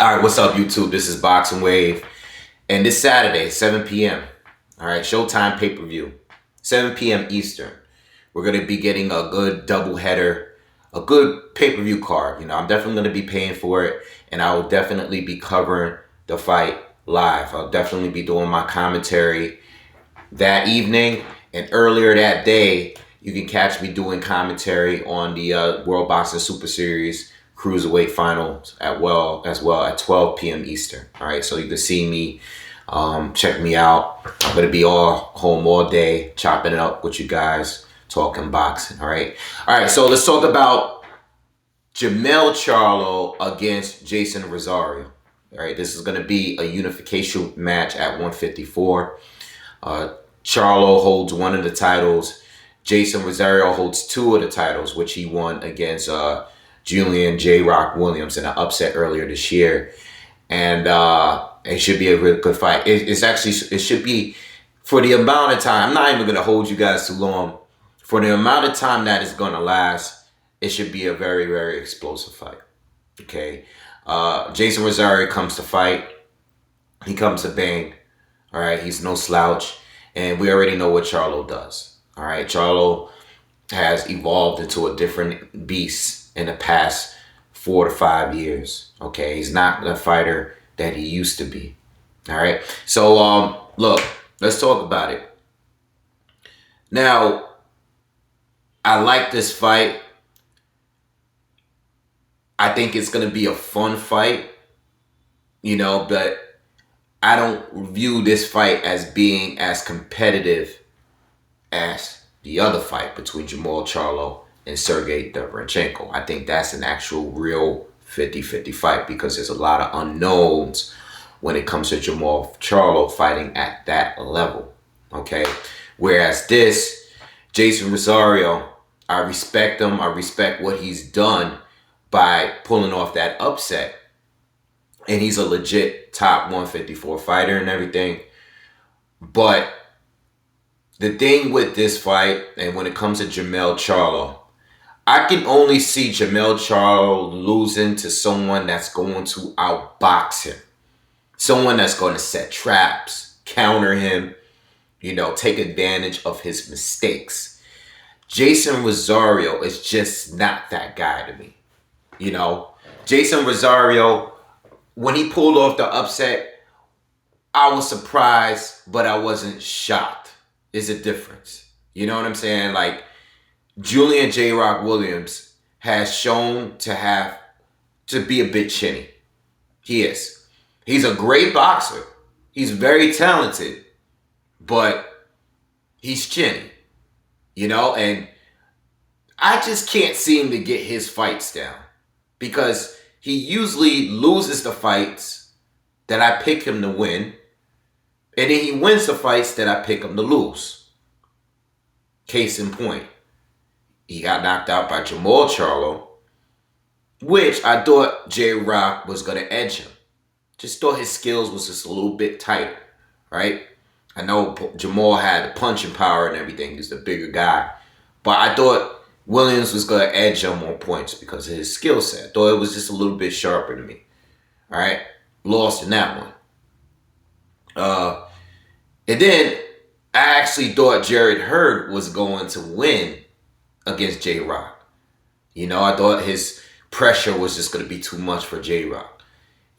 All right, what's up, YouTube? This is BoxingWave, and this Saturday, 7 p.m. All right, Showtime Ppv, 7 p.m. Eastern. We're gonna be getting a good doubleheader, a good pay-per-view card. I'm definitely gonna be paying for it, and I will definitely be covering the fight live. I'll definitely be doing my commentary that evening, and earlier that day, you can catch me doing commentary on the World Boxing Super Series Cruiserweight Finals as well at 12 p.m. Eastern. All right, so you can see me, check me out. I'm gonna be home all day, chopping it up with you guys, talking boxing. All right. So let's talk about Jermell Charlo against Jeison Rosario. All right, this is gonna be a unification match at 154. Charlo holds one of the titles. Jeison Rosario holds two of the titles, which he won against Julian J. Rock Williams in an upset earlier this year. And it should be a really good fight. It should be, for the amount of time, I'm not even going to hold you guys too long. For the amount of time that it's going to last, it should be a very, very explosive fight. Okay. Jeison Rosario comes to fight. He comes to bang. All right. He's no slouch. And we already know what Charlo does. All right. Charlo has evolved into a different beast in the past 4 to 5 years. Okay, he's not the fighter that he used to be. All right, so look, let's talk about it. Now, I like this fight. I think it's gonna be a fun fight, but I don't view this fight as being as competitive as the other fight between Jermell Charlo and Sergey Derevyanchenko. I think that's an actual real 50-50 fight because there's a lot of unknowns when it comes to Jermell Charlo fighting at that level. Okay, whereas this Jeison Rosario, I respect him. I respect what he's done by pulling off that upset, and he's a legit top 154 fighter and everything. But the thing with this fight, and when it comes to Jermell Charlo, I can only see Jermell Charlo losing to someone that's going to outbox him. Someone that's going to set traps, counter him, take advantage of his mistakes. Jeison Rosario is just not that guy to me. Jeison Rosario, when he pulled off the upset, I was surprised, but I wasn't shocked. There's a difference. You know what I'm saying? Like, Julian J. Rock Williams has shown to be a bit chinny. He is. He's a great boxer. He's very talented, but he's chinny, and I just can't seem to get his fights down because he usually loses the fights that I pick him to win, and then he wins the fights that I pick him to lose. Case in point. He got knocked out by Jermell Charlo, which I thought J-Rock was going to edge him. Just thought his skills was just a little bit tighter, right? I know Jermell had the punching power and everything. He's the bigger guy. But I thought Williams was going to edge him on points because of his skill set. I thought it was just a little bit sharper to me, all right? Lost in that one. And then I actually thought Jarrett Hurd was going to win against J-Rock. I thought his pressure was just going to be too much for J-Rock.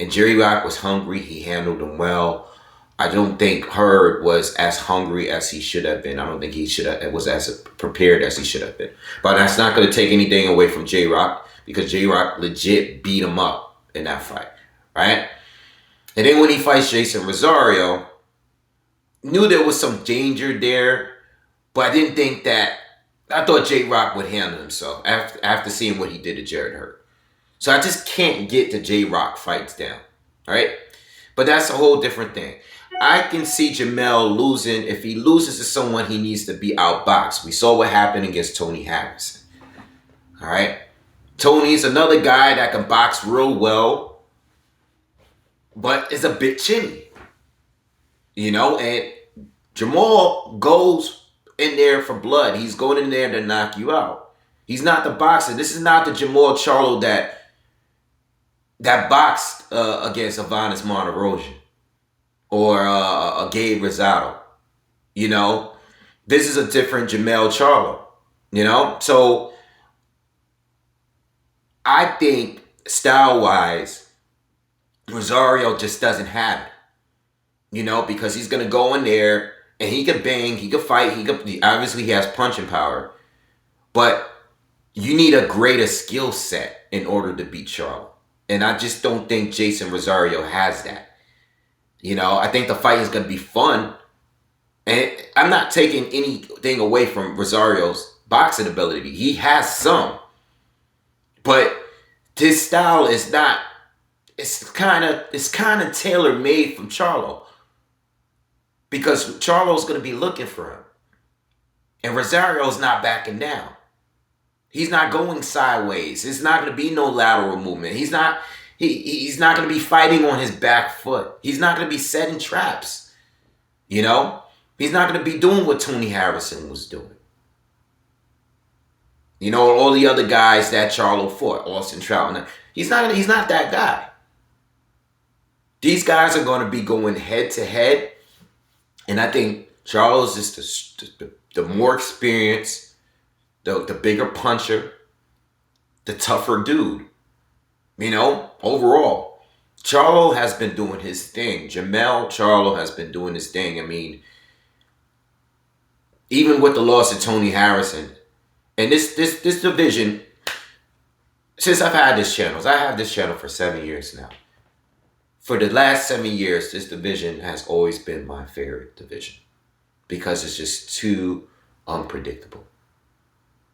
And J-Rock was hungry. He handled him well. I don't think Hurd was as hungry as he should have been. I don't think he was as prepared as he should have been. But that's not going to take anything away from J-Rock because J-Rock legit beat him up in that fight, right? And then when he fights Jeison Rosario, knew there was some danger there, but I didn't think that. I thought J-Rock would handle himself after seeing what he did to Jarrett Hurd. So I just can't get the J-Rock fights down, right? But that's a whole different thing. I can see Jermell losing. If he loses to someone, he needs to be outboxed. We saw what happened against Tony Harrison, all right? Tony's another guy that can box real well, but is a bit chinny, and Jermell goes in there for blood. He's going in there to knock you out. He's not the boxer. This is not the Jermell Charlo that that boxed against Avanis Monterosian or a Gabe Rosado. You know, this is a different Jermell Charlo. You know, so I think style-wise, Rosario just doesn't have it. You know, because he's gonna go in there and he can bang, he can fight, obviously he has punching power, but you need a greater skill set in order to beat Charlo. And I just don't think Jeison Rosario has that. You know, I think the fight is gonna be fun. And I'm not taking anything away from Rosario's boxing ability. He has some. But his style is not, it's kind of tailor-made from Charlo. Because Charlo's going to be looking for him. And Rosario's not backing down. He's not going sideways. It's not going to be no lateral movement. He's not going to be fighting on his back foot. He's not going to be setting traps. You know? He's not going to be doing what Tony Harrison was doing. You know, all the other guys that Charlo fought, Austin Trout, he's not that guy. These guys are going to be going head to head. And I think Charlo's just the more experienced, the bigger puncher, the tougher dude. You know, overall, Charlo has been doing his thing. Jermell Charlo has been doing his thing. I mean, even with the loss of Tony Harrison, and this division, since I've had this channel, I have this channel for 7 years now. For the last 7 years, this division has always been my favorite division because it's just too unpredictable.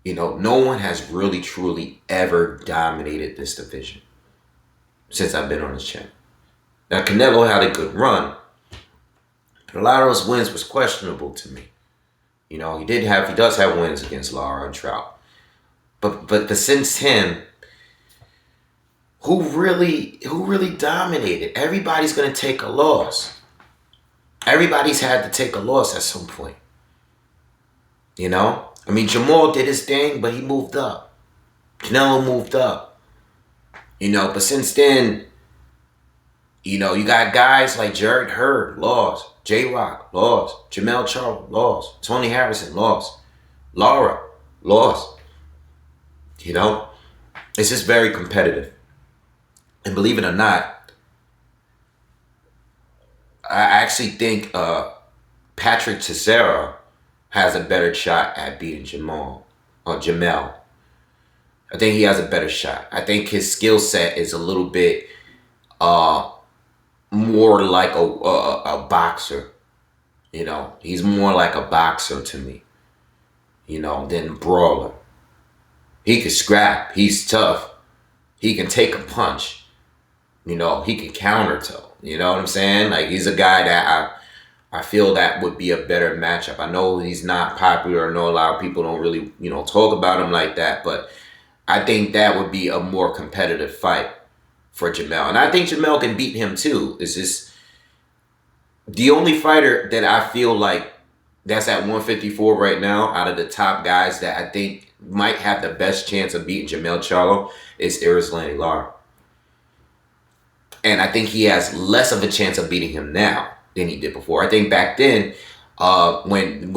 You know, no one has really, truly ever dominated this division since I've been on this channel. Now, Canelo had a good run, but a lot of those wins was questionable to me. You know, he does have wins against Lara and Trout. But since him, who really dominated? Everybody's going to take a loss. Everybody's had to take a loss at some point. You know? I mean, Jermell did his thing, but he moved up. Canelo moved up. You know, but since then, you know, you got guys like Jared Hurd, lost. J-Rock, lost. Jermell Charlo, lost. Tony Harrison, lost. Lara, lost. You know? It's just very competitive. And believe it or not, I actually think Patrick Teixeira has a better shot at beating Jermell. I think he has a better shot. I think his skill set is a little bit more like a boxer. You know, he's more like a boxer to me, you know, than a brawler. He can scrap. He's tough. He can take a punch. You know, he can counter toe. You know what I'm saying? Like, he's a guy that I feel that would be a better matchup. I know he's not popular. I know a lot of people don't really, you know, talk about him like that. But I think that would be a more competitive fight for Jermell. And I think Jermell can beat him too. It's just the only fighter that I feel like that's at 154 right now out of the top guys that I think might have the best chance of beating Jermell Charlo is Erislandy Lara. And I think he has less of a chance of beating him now than he did before. I think back then, when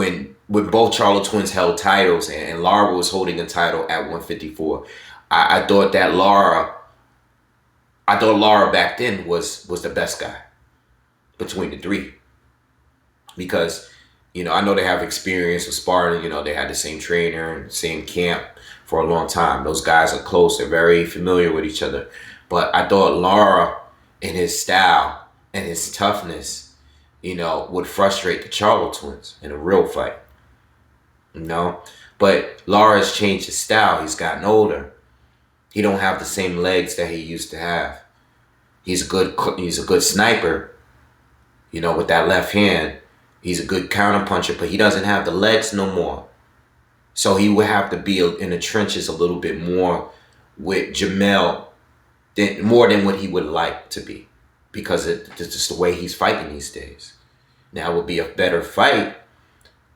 both Charlo twins held titles and Lara was holding a title at 154, I thought Lara back then was the best guy between the three. Because, you know, I know they have experience with sparring. You know, they had the same trainer and same camp for a long time. Those guys are close. They're very familiar with each other. But I thought Lara, in his style and his toughness, you know, would frustrate the Charlo twins in a real fight. You know? But Lara's changed his style. He's gotten older. He don't have the same legs that he used to have. He's a good sniper, you know, with that left hand. He's a good counter puncher, but he doesn't have the legs no more. So he would have to be in the trenches a little bit more with Jermell, more than what he would like to be, because it's just the way he's fighting these days. Now it would be a better fight,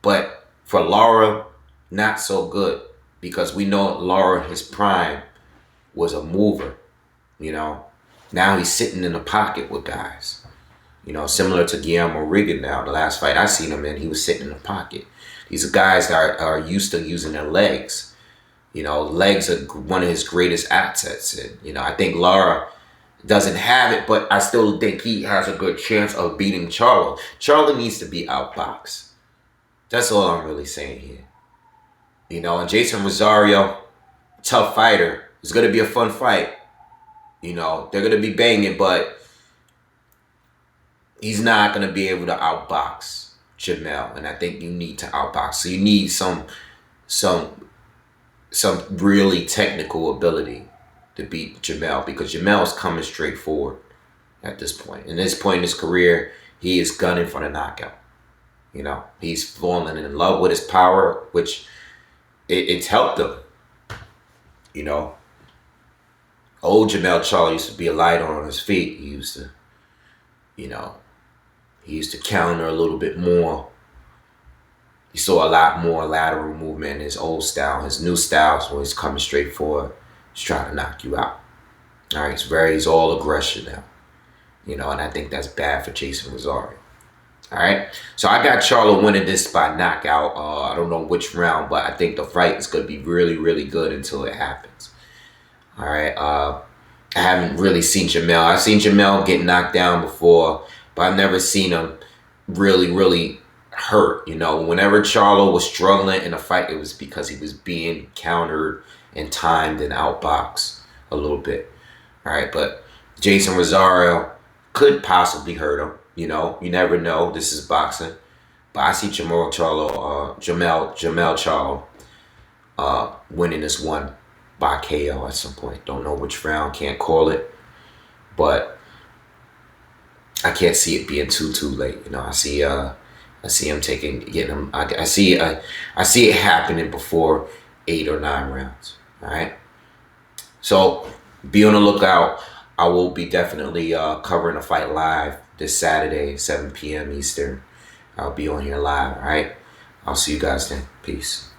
but for Lara, not so good, because we know Lara, his prime, was a mover, you know. Now he's sitting in the pocket with guys. You know, similar to Guillermo Rigon now. The last fight I seen him in, he was sitting in the pocket. These are guys that are used to using their legs. You know, legs are one of his greatest assets. And, you know, I think Lara doesn't have it, but I still think he has a good chance of beating Charlo. Charlo needs to be outboxed. That's all I'm really saying here. You know, and Jeison Rosario, tough fighter. It's going to be a fun fight. You know, they're going to be banging, but he's not going to be able to outbox Jermell. And I think you need to outbox. So you need some really technical ability to beat Jermell, because Jermell's coming straight forward at this point. In this point in his career, he is gunning for the knockout. You know, he's falling in love with his power, which it's helped him. You know, old Jermell Charlo used to be a light on his feet. He used to, you know, he used to counter a little bit more. You saw a lot more lateral movement in his old style. His new styles where he's coming straight forward. He's trying to knock you out. All right, he's all aggression now. You know, and I think that's bad for Jeison Rosario. All right, so I got Charlo winning this by knockout. I don't know which round, but I think the fight is going to be really, really good until it happens. All right, I haven't really seen Jermell. I've seen Jermell get knocked down before, but I've never seen him really, really hurt. You know, whenever Charlo was struggling in a fight, it was because he was being countered and timed and outboxed a little bit. All right, but Jeison Rosario could possibly hurt him. You know, you never know. This is boxing. But I see Jermell Charlo winning this one by KO at some point. Don't know which round, can't call it. But I can't see it being too late. You know, I see him getting him. I see it happening before 8 or 9 rounds. All right. So be on the lookout. I will be definitely covering the fight live this Saturday, 7 p.m. Eastern. I'll be on here live. All right. I'll see you guys then. Peace.